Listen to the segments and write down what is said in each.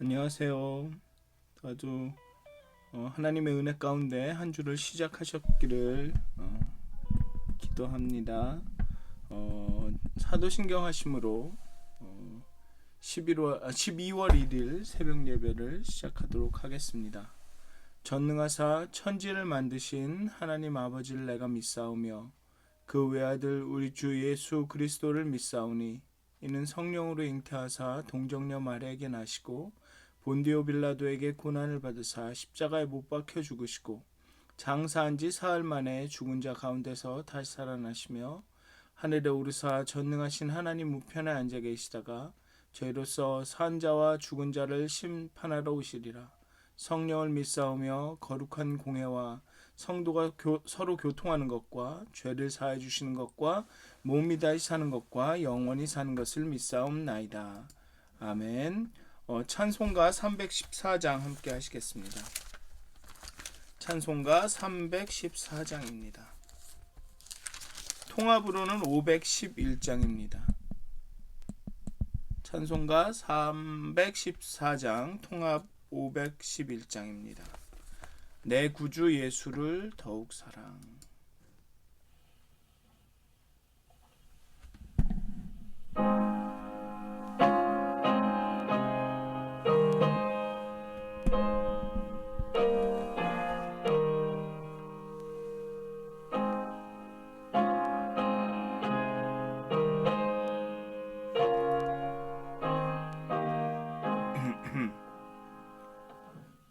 안녕하세요. 아주 하나님의 은혜 가운데 한 주를 시작하셨기를 기도합니다. 사도신경 하심으로 12월 1일 새벽 예배를 시작하도록 하겠습니다. 전능하사 천지를 만드신 하나님 아버지를 내가 믿사오며 그 외아들 우리 주 예수 그리스도를 믿사오니 이는 성령으로 잉태하사 동정녀 마리아에게 나시고 본디오 빌라도에게 고난을 받으사 십자가에 못 박혀 죽으시고 장사한 지 사흘 만에 죽은 자 가운데서 다시 살아나시며 하늘에 오르사 전능하신 하나님 우편에 앉아 계시다가 저희로서 산 자와 죽은 자를 심판하러 오시리라. 성령을 믿사오며 거룩한 공회와 성도가 서로 교통하는 것과 죄를 사해 주시는 것과 몸이 다시 사는 것과 영원히 사는 것을 믿사옵나이다. 아멘. 찬송가 314장 함께 하시겠습니다. 찬송가 314장입니다. 통합으로는 511장입니다. 찬송가 314장 통합 511장입니다. 내 구주 예수를 더욱 사랑.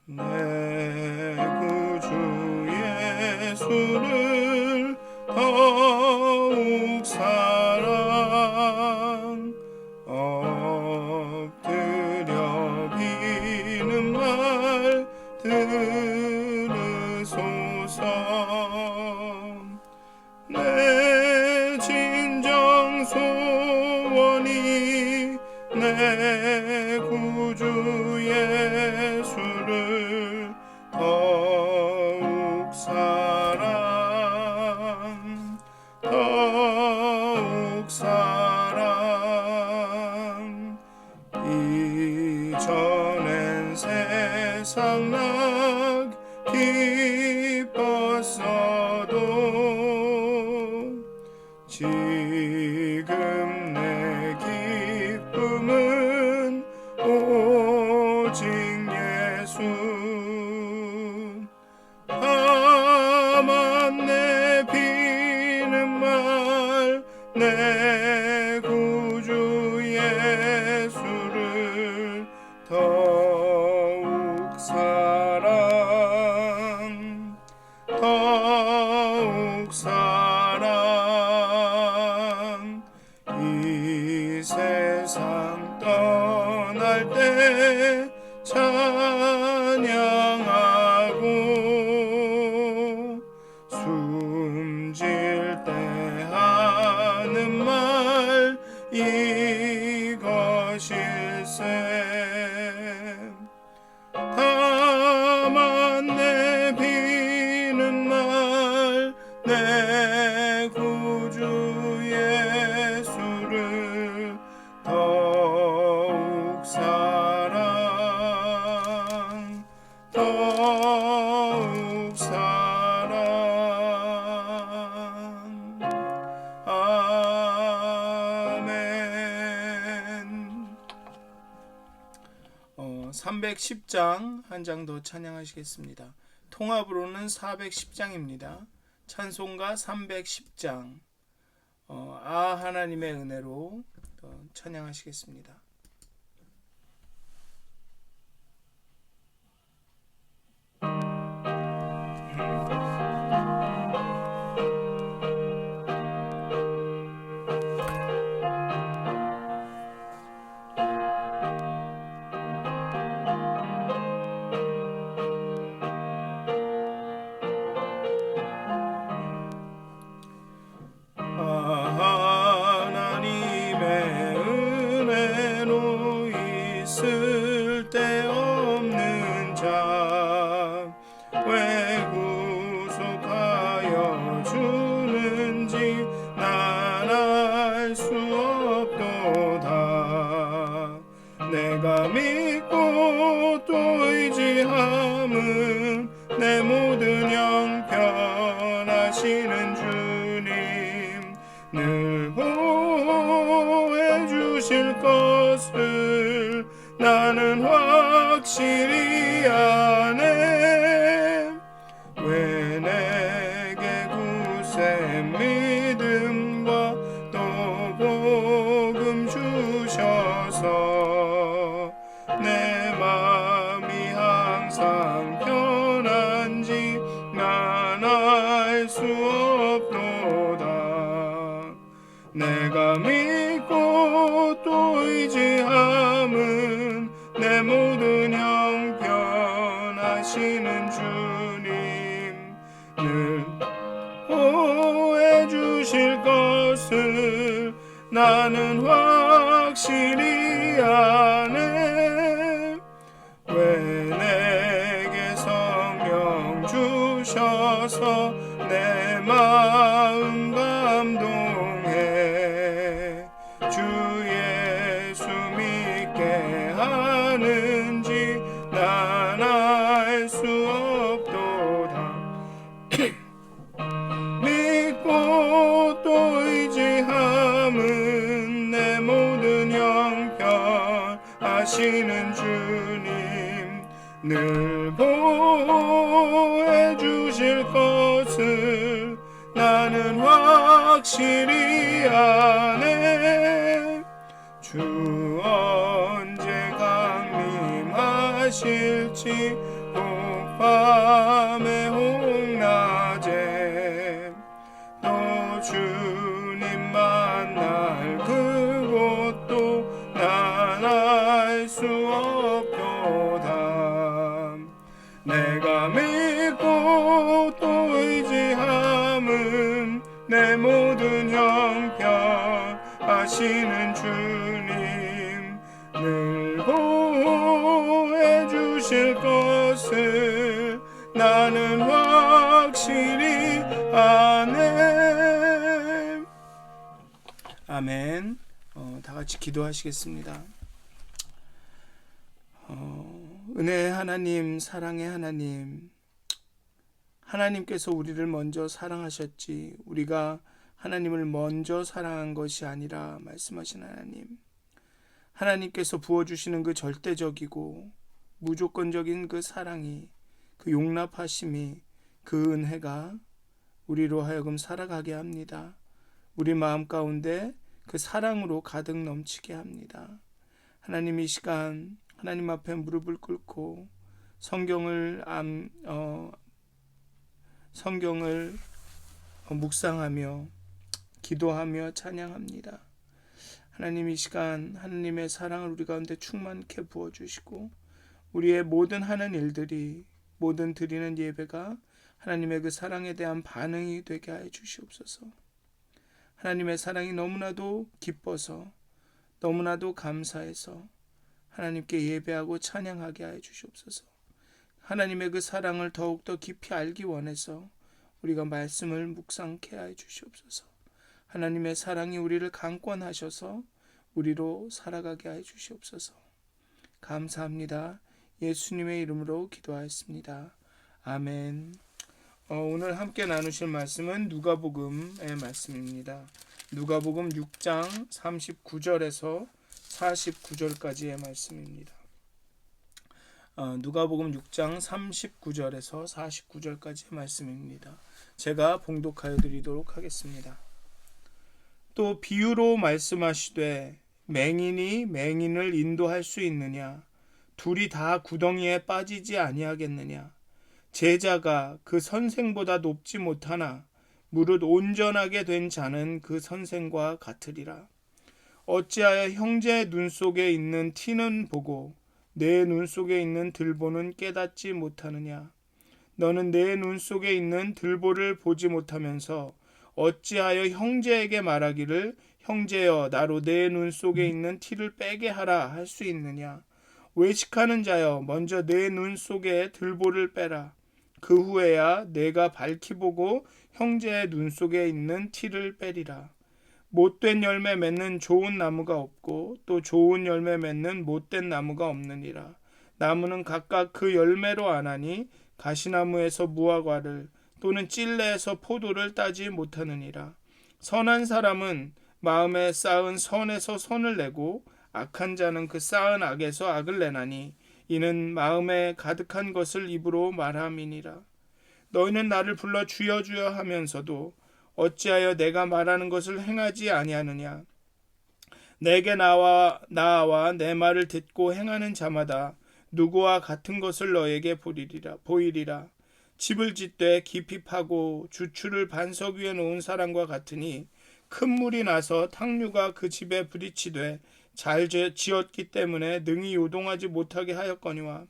내 구주 예수를 더욱 사랑 엎드려 비는 말 들으소서. 내 진정 소원이 내 구주 예수를 더욱 사랑 더욱 사랑. 이전엔 세상 나 기뻤어도 지금 내 기쁨은 오직 예수. 다만 내 비는 말 내 구주 예수를 더욱 사랑 더욱 사랑. 이 세상 떠날 때 찬양하고 숨질 때 하는 말 이것일세. 다만 내 비는 말 내 구주 예수를 더욱 사랑 더욱 사랑. 아멘. 310장 한 장 더 찬양하시겠습니다. 통합으로는 410장입니다. 찬송가 310장 하나님의 은혜로 찬양하시겠습니다. 하나님의 은혜로 있을 데 없는 자 왜 구속하여 주는지 난 알 수 없도다. 내가 믿고 주실 것을 나는 확실히 아네. 왜 내게 굳센 믿음과 또 복음 주셔서 내 맘이 항상 편한지 난 알 수 없도다. 내가 믿고 또 의지함은 내 모든 형편 하시는 주님 늘 보호해 주실 것을 나는 확실히 아네. 왜 내게 성령 주셔서 내 마음 감동해 주 예수 믿게 하는지 난 알 수 없도다. 믿고 또 의지함은 내 모든 형편 하시는 주님 늘 보호해 주실 것을 나는 확실히 아네. 주 언제 강림하실지 혹밤에 홍낮에 또 주님 만날 그곳도 난 알 수 없도다. 내가 믿고 또 의지함은 내 모든 형편 하시는 주님 늘 보호해 주실 것을 나는 확실히 아네. 아멘. 다 같이 기도하시겠습니다. 은혜의 하나님, 사랑의 하나님, 하나님께서 우리를 먼저 사랑하셨지 우리가 하나님을 먼저 사랑한 것이 아니라 말씀하신 하나님, 하나님께서 부어주시는 그 절대적이고 무조건적인 그 사랑이, 그 용납하심이, 그 은혜가 우리로 하여금 살아가게 합니다. 우리 마음 가운데 그 사랑으로 가득 넘치게 합니다. 하나님, 이 시간 하나님 앞에 무릎을 꿇고 성경을 묵상하며 기도하며 찬양합니다. 하나님, 이 시간 하나님의 사랑을 우리 가운데 충만케 부어주시고 우리의 모든 하는 일들이, 모든 드리는 예배가 하나님의 그 사랑에 대한 반응이 되게 하여 주시옵소서. 하나님의 사랑이 너무나도 기뻐서, 너무나도 감사해서 하나님께 예배하고 찬양하게 하여 주시옵소서. 하나님의 그 사랑을 더욱더 깊이 알기 원해서 우리가 말씀을 묵상케 하여 주시옵소서. 하나님의 사랑이 우리를 강권하셔서 우리로 살아가게 하여 주시옵소서. 감사합니다. 예수님의 이름으로 기도하였습니다. 아멘. 오늘 함께 나누실 말씀은 누가복음의 말씀입니다. 누가복음 6장 39절에서 49절까지의 말씀입니다. 누가복음 6장 39절에서 49절까지의 말씀입니다. 제가 봉독하여 드리도록 하겠습니다. 또 비유로 말씀하시되 맹인이 맹인을 인도할 수 있느냐? 둘이 다 구덩이에 빠지지 아니하겠느냐? 제자가 그 선생보다 높지 못하나 무릇 온전하게 된 자는 그 선생과 같으리라. 어찌하여 형제의 눈 속에 있는 티는 보고 내 눈 속에 있는 들보는 깨닫지 못하느냐? 너는 내 눈 속에 있는 들보를 보지 못하면서 어찌하여 형제에게 말하기를 형제여 나로 내 눈 속에 있는 티를 빼게 하라 할 수 있느냐? 외식하는 자여 먼저 내 눈 속에 들보를 빼라. 그 후에야 내가 밝히 보고 형제의 눈 속에 있는 티를 빼리라. 못된 열매 맺는 좋은 나무가 없고 또 좋은 열매 맺는 못된 나무가 없느니라. 나무는 각각 그 열매로 아나니 가시나무에서 무화과를 또는 찔레에서 포도를 따지 못하느니라. 선한 사람은 마음에 쌓은 선에서 선을 내고 악한 자는 그 쌓은 악에서 악을 내나니 이는 마음에 가득한 것을 입으로 말함이니라. 너희는 나를 불러 주여 주여 하면서도 어찌하여 내가 말하는 것을 행하지 아니하느냐. 내게 나와 내 말을 듣고 행하는 자마다 누구와 같은 것을 너에게 보이리라. 집을 짓되 깊이 파고 주추를 반석 위에 놓은 사람과 같으니 큰 물이 나서 탕류가 그 집에 부딪히되 잘 지었기 때문에 능히 요동하지 못하게 하였거니와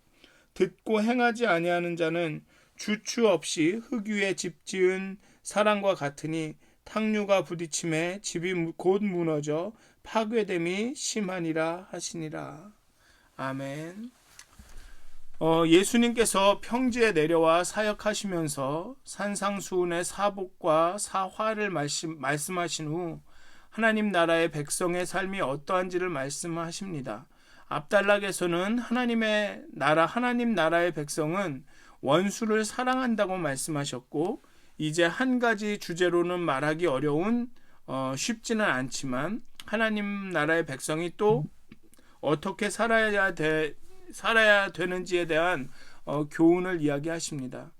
듣고 행하지 아니하는 자는 주추 없이 흙 위에 집 지은 사람과 같으니 탕류가 부딪힘에 집이 곧 무너져 파괴됨이 심하니라 하시니라. 아멘. 예수님께서 평지에 내려와 사역하시면서 산상수훈의 사복과 사화를 말씀하신 후 하나님 나라의 백성의 삶이 어떠한지를 말씀하십니다. 앞단락에서는 하나님 나라의 백성은 원수를 사랑한다고 말씀하셨고, 이제 한 가지 주제로는 말하기 어려운 쉽지는 않지만 하나님 나라의 백성이 또 어떻게 살아야 되는지에 대한 교훈을 이야기하십니다.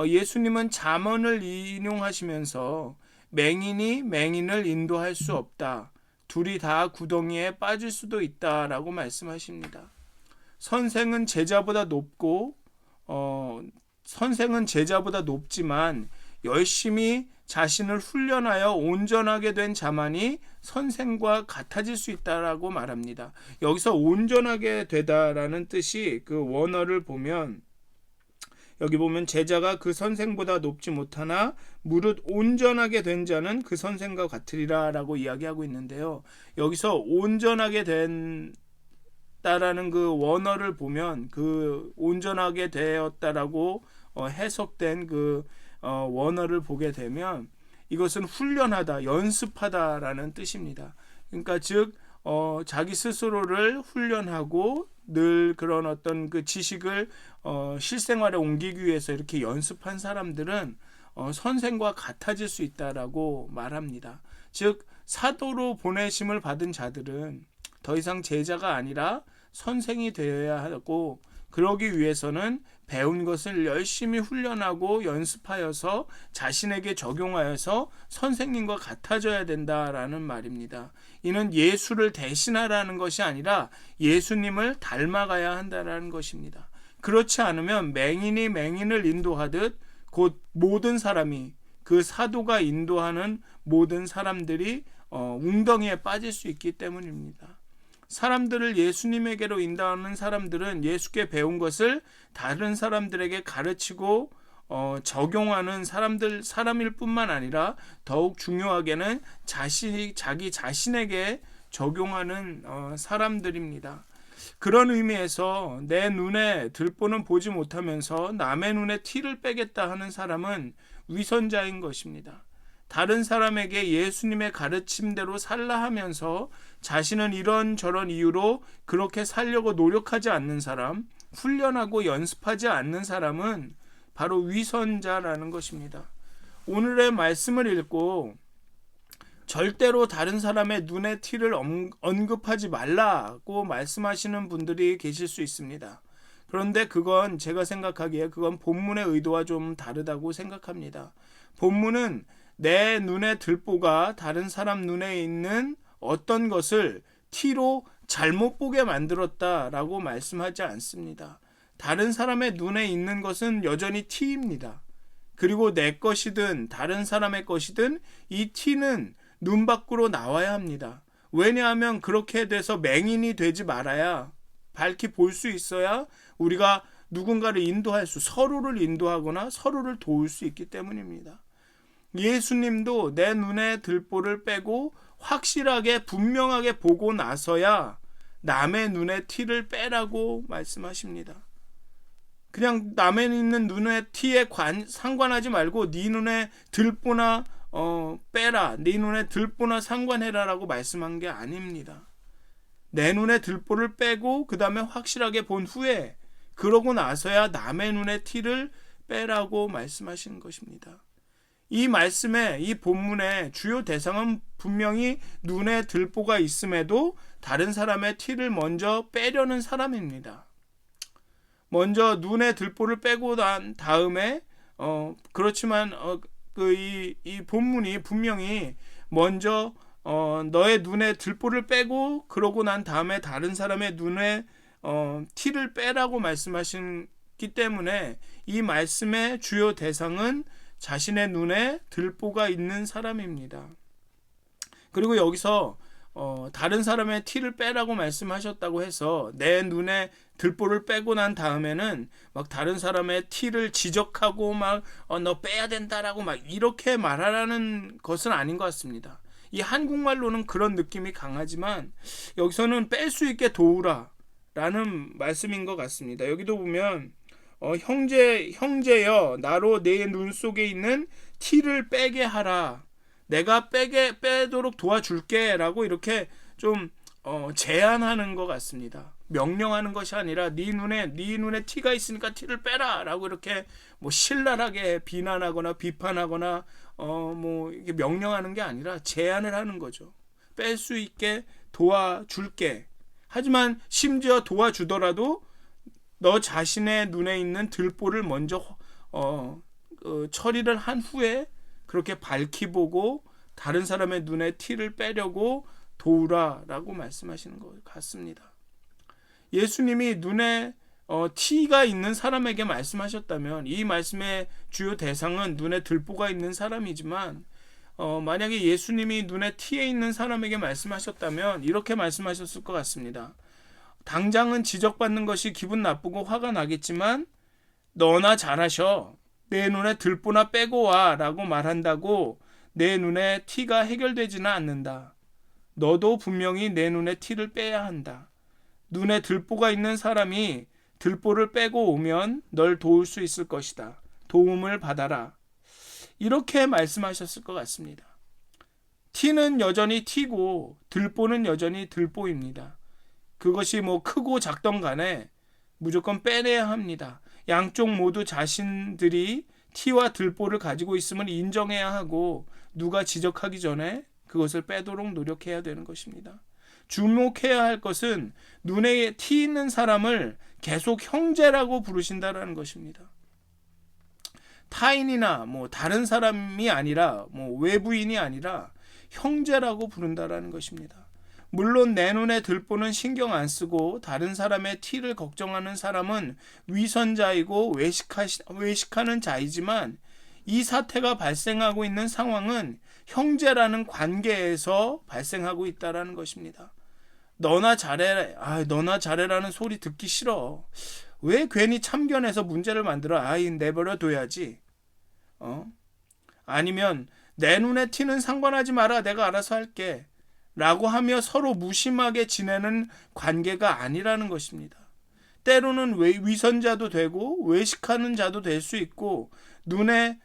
예수님은 잠언을 인용하시면서 맹인이 맹인을 인도할 수 없다. 둘이 다 구덩이에 빠질 수도 있다라고 말씀하십니다. 선생은 제자보다 높지만 열심히 자신을 훈련하여 온전하게 된 자만이 선생과 같아질 수 있다라고 말합니다. 여기서 온전하게 되다라는 뜻이 그 원어를 보면, 여기 보면 제자가 그 선생보다 높지 못하나 무릇 온전하게 된 자는 그 선생과 같으리라 라고 이야기하고 있는데요. 여기서 온전하게 된다라는 그 원어를 보면 그 온전하게 되었다라고 해석된 그 원어를 보게 되면 이것은 훈련하다, 연습하다라는 뜻입니다. 그러니까 즉 자기 스스로를 훈련하고 늘 그런 어떤 그 지식을 실생활에 옮기기 위해서 이렇게 연습한 사람들은 선생과 같아질 수 있다라고 말합니다. 즉 사도로 보내심을 받은 자들은 더 이상 제자가 아니라 선생이 되어야 하고, 그러기 위해서는 배운 것을 열심히 훈련하고 연습하여서 자신에게 적용하여서 선생님과 같아져야 된다라는 말입니다. 이는 예수를 대신하라는 것이 아니라 예수님을 닮아가야 한다라는 것입니다. 그렇지 않으면 맹인이 맹인을 인도하듯 곧 모든 사람이, 그 사도가 인도하는 모든 사람들이 웅덩이에 빠질 수 있기 때문입니다. 사람들을 예수님에게로 인도하는 사람들은 예수께 배운 것을 다른 사람들에게 가르치고 적용하는 사람일 뿐만 아니라 더욱 중요하게는 자기 자신에게 적용하는 사람들입니다. 그런 의미에서 내 눈에 들보는 보지 못하면서 남의 눈에 티를 빼겠다 하는 사람은 위선자인 것입니다. 다른 사람에게 예수님의 가르침대로 살라 하면서 자신은 이런저런 이유로 그렇게 살려고 노력하지 않는 사람, 훈련하고 연습하지 않는 사람은 바로 위선자라는 것입니다. 오늘의 말씀을 읽고 절대로 다른 사람의 눈의 티를 언급하지 말라고 말씀하시는 분들이 계실 수 있습니다. 그런데 그건 제가 생각하기에 그건 본문의 의도와 좀 다르다고 생각합니다. 본문은 내 눈의 들보가 다른 사람 눈에 있는 어떤 것을 티로 잘못 보게 만들었다라고 말씀하지 않습니다. 다른 사람의 눈에 있는 것은 여전히 티입니다. 그리고 내 것이든 다른 사람의 것이든 이 티는 눈 밖으로 나와야 합니다. 왜냐하면 그렇게 돼서 맹인이 되지 말아야, 밝히 볼 수 있어야 우리가 누군가를 서로를 인도하거나 서로를 도울 수 있기 때문입니다. 예수님도 내 눈에 들보를 빼고 확실하게 분명하게 보고 나서야 남의 눈에 티를 빼라고 말씀하십니다. 그냥 남의 있는 눈의 티에 상관하지 말고 네 눈에 들보나 빼라, 네 눈에 들보나 상관해라라고 말씀한 게 아닙니다. 내 눈에 들보를 빼고 그 다음에 확실하게 본 후에 그러고 나서야 남의 눈에 티를 빼라고 말씀하시는 것입니다. 이 말씀의 이 본문의 주요 대상은 분명히 눈에 들보가 있음에도 다른 사람의 티를 먼저 빼려는 사람입니다. 먼저 눈에 들보를 빼고 난 다음에 그렇지만 이 본문이 분명히 먼저 너의 눈에 들보를 빼고 그러고 난 다음에 다른 사람의 눈에 티를 빼라고 말씀하셨기 때문에 이 말씀의 주요 대상은 자신의 눈에 들보가 있는 사람입니다. 그리고 여기서 다른 사람의 티를 빼라고 말씀하셨다고 해서 내 눈에 들보를 빼고 난 다음에는 막 다른 사람의 티를 지적하고 막 너 빼야 된다라고 막 이렇게 말하라는 것은 아닌 것 같습니다. 이 한국말로는 그런 느낌이 강하지만 여기서는 뺄 수 있게 도우라 라는 말씀인 것 같습니다. 여기도 보면 형제여 나로 내 눈 속에 있는 티를 빼게 하라. 내가 빼도록 도와줄게 라고 이렇게 좀 제안하는 것 같습니다. 명령하는 것이 아니라 네 눈에 티가 있으니까 티를 빼라 라고 이렇게 뭐 신랄하게 비난하거나 비판하거나 뭐 이게 명령하는 게 아니라 제안을 하는 거죠. 뺄 수 있게 도와줄게. 하지만 심지어 도와주더라도 너 자신의 눈에 있는 들보를 먼저 처리를 한 후에 그렇게 밝히 보고 다른 사람의 눈에 티를 빼려고 도우라라고 말씀하시는 것 같습니다. 예수님이 눈에 티가 있는 사람에게 말씀하셨다면 이 말씀의 주요 대상은 눈에 들보가 있는 사람이지만 만약에 예수님이 눈에 티에 있는 사람에게 말씀하셨다면 이렇게 말씀하셨을 것 같습니다. 당장은 지적받는 것이 기분 나쁘고 화가 나겠지만 너나 잘하셔. 내 눈에 들보나 빼고 와 라고 말한다고 내 눈에 티가 해결되지는 않는다. 너도 분명히 내 눈에 티를 빼야 한다. 눈에 들보가 있는 사람이 들보를 빼고 오면 널 도울 수 있을 것이다. 도움을 받아라. 이렇게 말씀하셨을 것 같습니다. 티는 여전히 티고 들보는 여전히 들보입니다. 그것이 뭐 크고 작던 간에 무조건 빼내야 합니다. 양쪽 모두 자신들이 티와 들보를 가지고 있음을 인정해야 하고 누가 지적하기 전에 그것을 빼도록 노력해야 되는 것입니다. 주목해야 할 것은 눈에 티 있는 사람을 계속 형제라고 부르신다라는 것입니다. 타인이나 뭐 다른 사람이 아니라 뭐 외부인이 아니라 형제라고 부른다라는 것입니다. 물론 내 눈에 들보는 신경 안 쓰고 다른 사람의 티를 걱정하는 사람은 위선자이고 외식하는 자이지만 이 사태가 발생하고 있는 상황은 형제라는 관계에서 발생하고 있다는 것입니다. 너나 잘해라는 소리 듣기 싫어. 왜 괜히 참견해서 문제를 만들어? 내버려 둬야지. 아니면 내 눈에 티는 상관하지 마라. 내가 알아서 할게. 라고 하며 서로 무심하게 지내는 관계가 아니라는 것입니다. 때로는 위선자도 되고 외식하는 자도 될 수 있고 눈에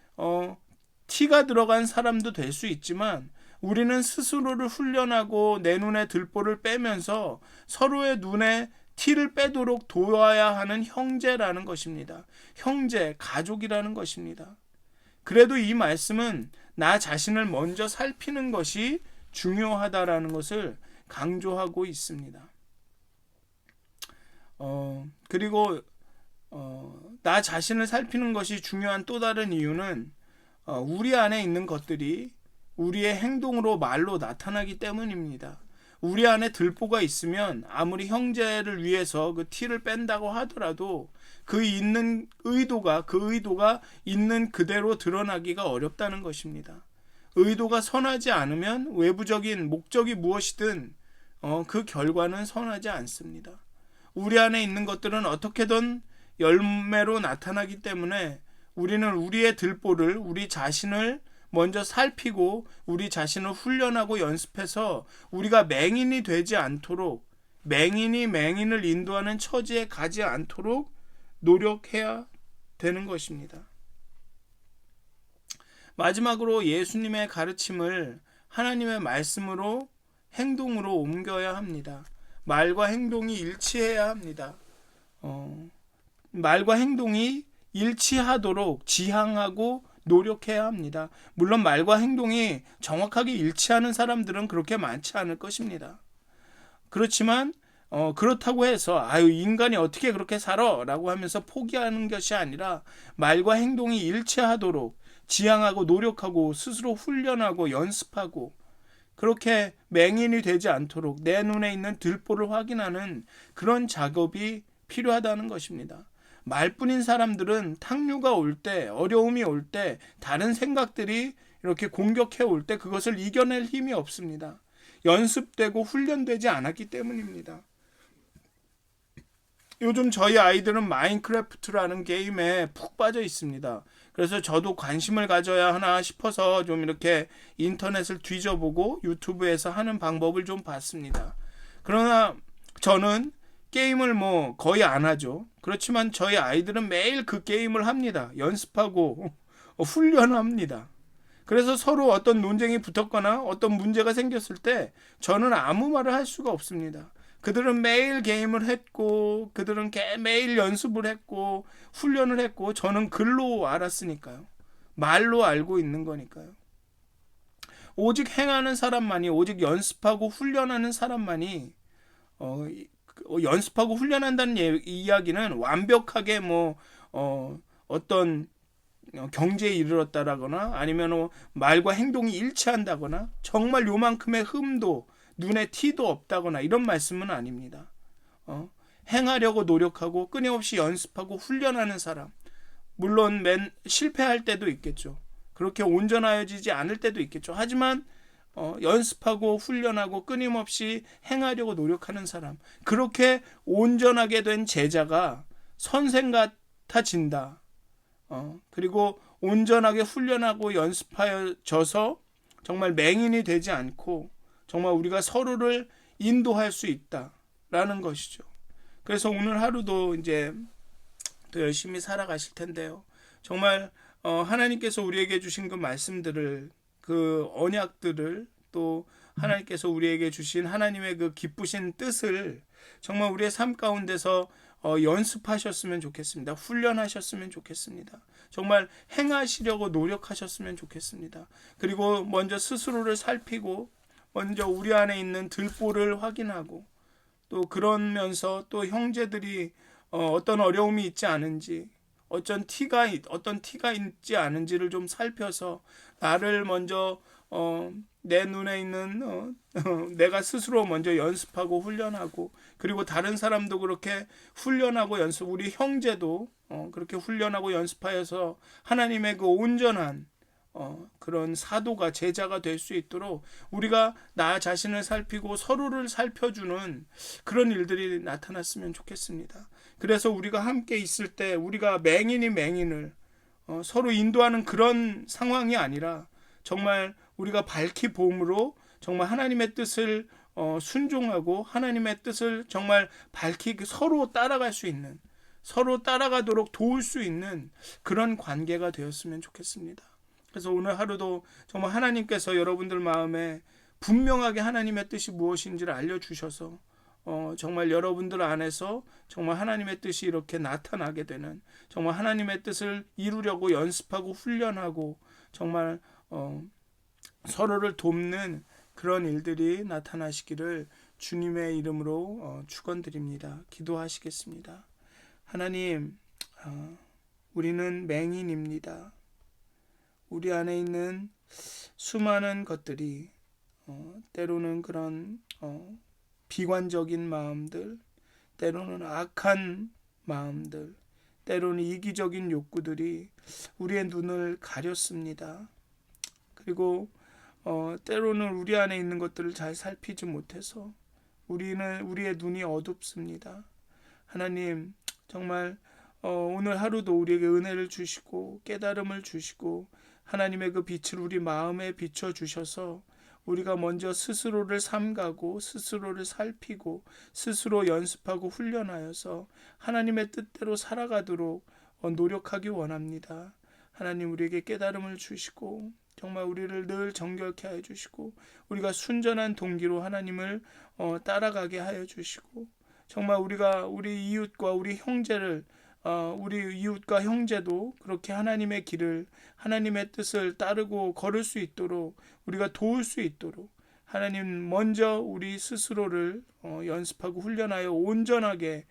티가 들어간 사람도 될 수 있지만 우리는 스스로를 훈련하고 내 눈에 들보를 빼면서 서로의 눈에 티를 빼도록 도와야 하는 형제라는 것입니다. 형제, 가족이라는 것입니다. 그래도 이 말씀은 나 자신을 먼저 살피는 것이 중요하다라는 것을 강조하고 있습니다. 그리고 나 자신을 살피는 것이 중요한 또 다른 이유는 우리 안에 있는 것들이 우리의 행동으로 말로 나타나기 때문입니다. 우리 안에 들보가 있으면 아무리 형제를 위해서 그 티를 뺀다고 하더라도 그 의도가 있는 그대로 드러나기가 어렵다는 것입니다. 의도가 선하지 않으면 외부적인 목적이 무엇이든 그 결과는 선하지 않습니다. 우리 안에 있는 것들은 어떻게든 열매로 나타나기 때문에 우리는 우리의 들보를, 우리 자신을 먼저 살피고 우리 자신을 훈련하고 연습해서 우리가 맹인이 되지 않도록, 맹인이 맹인을 인도하는 처지에 가지 않도록 노력해야 되는 것입니다. 마지막으로 예수님의 가르침을 하나님의 말씀으로 행동으로 옮겨야 합니다. 말과 행동이 일치해야 합니다. 말과 행동이 일치하도록 지향하고 노력해야 합니다. 물론 말과 행동이 정확하게 일치하는 사람들은 그렇게 많지 않을 것입니다. 그렇지만 그렇다고 해서 아유 인간이 어떻게 그렇게 살아 라고 하면서 포기하는 것이 아니라 말과 행동이 일치하도록 지향하고 노력하고 스스로 훈련하고 연습하고 그렇게 맹인이 되지 않도록 내 눈에 있는 들보를 확인하는 그런 작업이 필요하다는 것입니다. 말뿐인 사람들은 탕류가 올 때, 어려움이 올 때, 다른 생각들이 이렇게 공격해 올 때 그것을 이겨낼 힘이 없습니다. 연습되고 훈련되지 않았기 때문입니다. 요즘 저희 아이들은 마인크래프트라는 게임에 푹 빠져 있습니다. 그래서 저도 관심을 가져야 하나 싶어서 좀 이렇게 인터넷을 뒤져보고 유튜브에서 하는 방법을 좀 봤습니다. 그러나 저는 게임을 거의 안 하죠. 그렇지만 저희 아이들은 매일 그 게임을 합니다. 연습하고 훈련합니다. 그래서 서로 어떤 논쟁이 붙었거나 어떤 문제가 생겼을 때 저는 아무 말을 할 수가 없습니다. 그들은 매일 게임을 했고 그들은 매일 연습을 했고 훈련을 했고 저는 글로 알았으니까요. 말로 알고 있는 거니까요. 오직 행하는 사람만이 오직 연습하고 훈련하는 사람만이 연습하고 훈련한다는 이야기는 완벽하게 어떤 경제에 이르렀다라거나 아니면 말과 행동이 일치한다거나 정말 요만큼의 흠도 눈에 티도 없다거나 이런 말씀은 아닙니다. 행하려고 노력하고 끊임없이 연습하고 훈련하는 사람 물론 실패할 때도 있겠죠. 그렇게 온전하여지지 않을 때도 있겠죠. 하지만 연습하고 훈련하고 끊임없이 행하려고 노력하는 사람 그렇게 온전하게 된 제자가 선생 같아진다. 그리고 온전하게 훈련하고 연습하여져서 정말 맹인이 되지 않고 정말 우리가 서로를 인도할 수 있다라는 것이죠. 그래서 오늘 하루도 이제 더 열심히 살아가실 텐데요. 정말 하나님께서 우리에게 주신 그 말씀들을 그 언약들을 또 하나님께서 우리에게 주신 하나님의 그 기쁘신 뜻을 정말 우리의 삶 가운데서 연습하셨으면 좋겠습니다. 훈련하셨으면 좋겠습니다. 정말 행하시려고 노력하셨으면 좋겠습니다. 그리고 먼저 스스로를 살피고 먼저 우리 안에 있는 들보를 확인하고 또 그러면서 또 형제들이 어떤 어려움이 있지 않은지 어떤 티가 있지 않은지를 좀 살펴서 나를 먼저 내 눈에 있는 내가 스스로 먼저 연습하고 훈련하고 그리고 다른 사람도 그렇게 훈련하고 우리 형제도 그렇게 훈련하고 연습하여서 하나님의 그 온전한 그런 사도가 제자가 될 수 있도록 우리가 나 자신을 살피고 서로를 살펴주는 그런 일들이 나타났으면 좋겠습니다. 그래서 우리가 함께 있을 때 우리가 맹인이 맹인을 서로 인도하는 그런 상황이 아니라 정말 우리가 밝히 보음으로 정말 하나님의 뜻을 순종하고 하나님의 뜻을 정말 밝히 서로 따라갈 수 있는 서로 따라가도록 도울 수 있는 그런 관계가 되었으면 좋겠습니다. 그래서 오늘 하루도 정말 하나님께서 여러분들 마음에 분명하게 하나님의 뜻이 무엇인지를 알려주셔서 정말 여러분들 안에서 정말 하나님의 뜻이 이렇게 나타나게 되는 정말 하나님의 뜻을 이루려고 연습하고 훈련하고 정말 서로를 돕는 그런 일들이 나타나시기를 주님의 이름으로 축원드립니다. 기도하시겠습니다. 하나님, 우리는 맹인입니다. 우리 안에 있는 수많은 것들이 때로는 그런 비관적인 마음들, 때로는 악한 마음들, 때로는 이기적인 욕구들이 우리의 눈을 가렸습니다. 그리고 때로는 우리 안에 있는 것들을 잘 살피지 못해서 우리의 눈이 어둡습니다. 하나님, 정말 오늘 하루도 우리에게 은혜를 주시고 깨달음을 주시고 하나님의 그 빛을 우리 마음에 비춰주셔서 우리가 먼저 스스로를 삼가고 스스로를 살피고 스스로 연습하고 훈련하여서 하나님의 뜻대로 살아가도록 노력하기 원합니다. 하나님 우리에게 깨달음을 주시고 정말 우리를 늘 정결케 하여 주시고 우리가 순전한 동기로 하나님을 따라가게 하여 주시고 정말 우리가 우리 이웃과 우리 형제를 우리 이웃과 형제도 그렇게 하나님의 길을, 하나님의 뜻을 따르고 걸을 수 있도록, 우리가 도울 수 있도록 하나님 먼저 우리 스스로를 연습하고 훈련하여 온전하게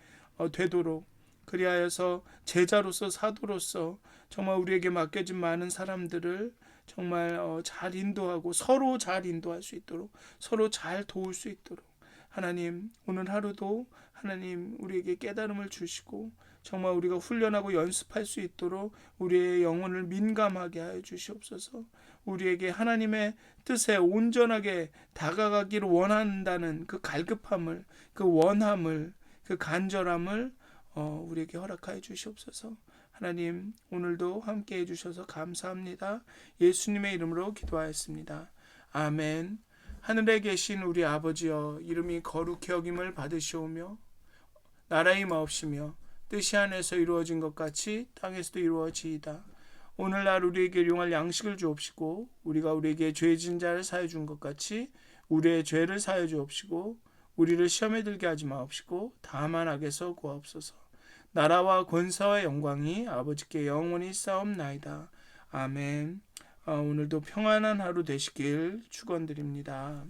되도록, 그리하여서 제자로서 사도로서 정말 우리에게 맡겨진 많은 사람들을 정말 잘 인도하고 서로 잘 인도할 수 있도록, 서로 잘 도울 수 있도록 하나님 오늘 하루도 하나님 우리에게 깨달음을 주시고 정말 우리가 훈련하고 연습할 수 있도록 우리의 영혼을 민감하게 하여 주시옵소서. 우리에게 하나님의 뜻에 온전하게 다가가기를 원한다는 그 갈급함을, 그 원함을, 그 간절함을 우리에게 허락하여 주시옵소서. 하나님 오늘도 함께 해주셔서 감사합니다. 예수님의 이름으로 기도하였습니다. 아멘. 하늘에 계신 우리 아버지여, 이름이 거룩히 여김을 받으시오며 나라의 마옵시며 뜻이 하늘에서 이루어진 것 같이 땅에서도 이루어지이다. 오늘날 우리에게 용할 양식을 주옵시고 우리가 우리에게 죄진 자를 사해 준 것 같이 우리의 죄를 사해 주옵시고 우리를 시험에 들게 하지 마옵시고 다만 악에서 구하옵소서. 나라와 권세와 영광이 아버지께 영원히 싸움나이다. 아멘. 오늘도 평안한 하루 되시길 축원드립니다.